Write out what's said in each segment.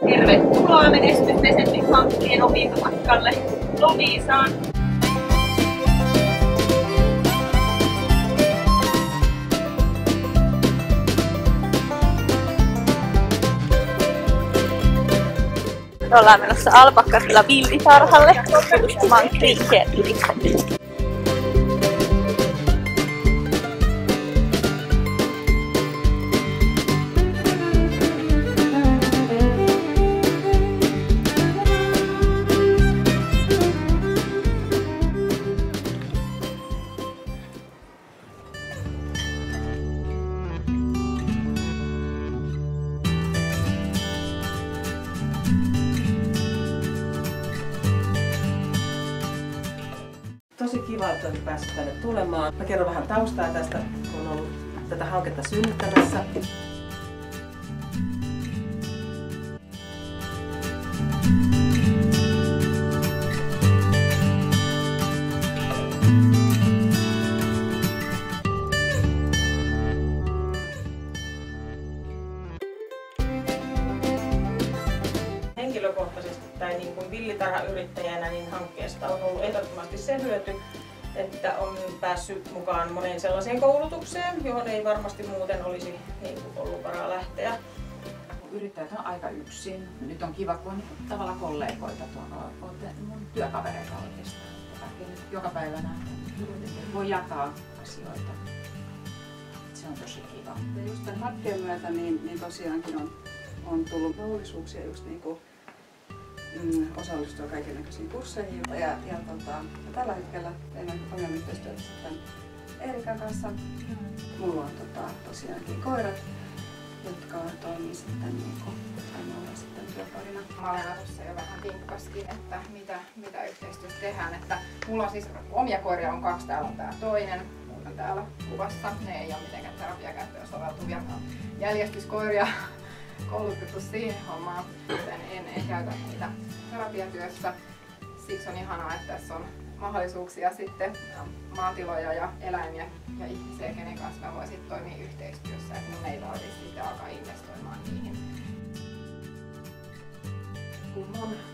Tervetuloa Menestysmesendin hankkeen opintomatkalle Loviisaan. Me ollaan menossa Alpakkasilla villitarhalle tutustumaan krinkeen yrittäjiin. Tosi kiva, että olet päässyt tänne tulemaan. Mä kerron vähän taustaa tästä, kun olen ollut tätä hanketta synnyttämässä. Henkilökohtaisesti tai niin kuin villitarhayrittäjänä niin hankkeesta on ollut ehdottomasti se hyöty, että on päässyt mukaan moneen sellaiseen koulutukseen, johon ei varmasti muuten olisi niin kuin ollut varaa lähteä. Yrittäjät on aika yksin. Nyt on kiva, kun on tavallaan kollegoita tuolla, mun työkavereita oikeastaan. Joka päivänä voi jakaa asioita. Se on tosi kiva. Ja just tämän hankkeen myötä niin tosiaankin on tullut mahdollisuuksia just niinku osallistua kaikennäköisiin kursseihin. Ja tällä hetkellä teen paljon yhteistyötä sitten Eerikan kanssa. Mulla on tosiaankin koirat, jotka toimii sitten niinku, tai me ollaan sitten työparina. Mä olen alussa jo vähän vinkkaskin, että mitä yhteistyössä tehdään. Että mulla on siis omia koiria on 2, täällä on tää toinen. Mulla on täällä kuvassa. Ne ei ole mitenkään terapiakäyttöön soveltuvia. Jäljestyskoiria koulutettu siihen hommaan, joten en käytä niitä terapiatyössä. Siksi on ihanaa, että tässä on mahdollisuuksia sitten maatiloja ja eläimiä ja ihmisiä, kenen kanssa mä voisin toimia yhteistyössä, että mun ei tarvitse sitten alkaa investoimaan niihin.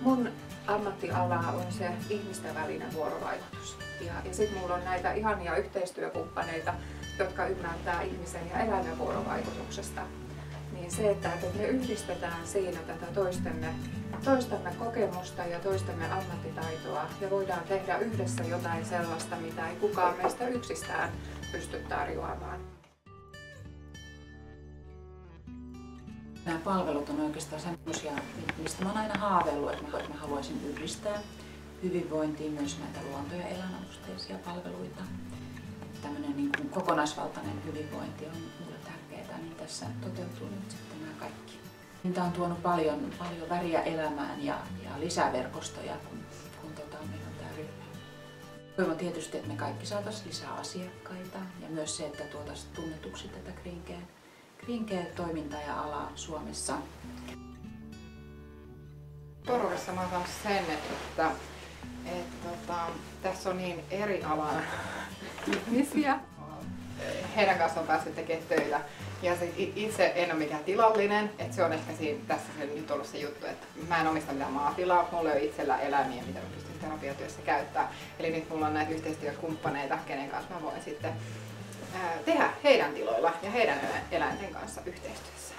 Mun ammattiala on se ihmisten välinen vuorovaikutus. Ja sitten mulla on näitä ihania yhteistyökumppaneita, jotka ymmärtää ihmisen ja eläimen vuorovaikutuksesta. Niin se, että me yhdistetään siinä tätä toistemme kokemusta ja toistemme ammattitaitoa ja voidaan tehdä yhdessä jotain sellaista, mitä ei kukaan meistä yksistään pysty tarjoamaan. Nämä palvelut on oikeastaan sellaisia, mistä mä oon aina haaveillut, että mä haluaisin yhdistää hyvinvointiin myös näitä luonto- ja eläinavusteisia palveluita. Tämmöinen niin kuin kokonaisvaltainen hyvinvointi on mulle tärkeää, niin tässä toteutuu nyt sitten nämä kaikki. Tämä on tuonut paljon väriä elämään ja lisää verkostoja, kun meillä on tämä ryhmä. Toivon tietysti, että me kaikki saataisiin lisää asiakkaita ja myös se, että tuotaisiin tunnetuksi tätä Krinkeen toimintaa ja alaa Suomessa. Porukassa mä oon saanut sen, että tässä on niin eri alan ihmisiä. Heidän kanssaan on päässyt tekemään töitä. Ja itse en ole mikään tilallinen, että se on ehkä tässä se nyt ollut se juttu, että mä en omista mitään maatilaa, mulla ei ole itsellä eläimiä, mitä mä pystyn terapiatyössä käyttämään. Eli nyt mulla on näitä yhteistyökumppaneita, kenen kanssa mä voin sitten tehdä heidän tiloilla ja heidän eläinten kanssa yhteistyössä.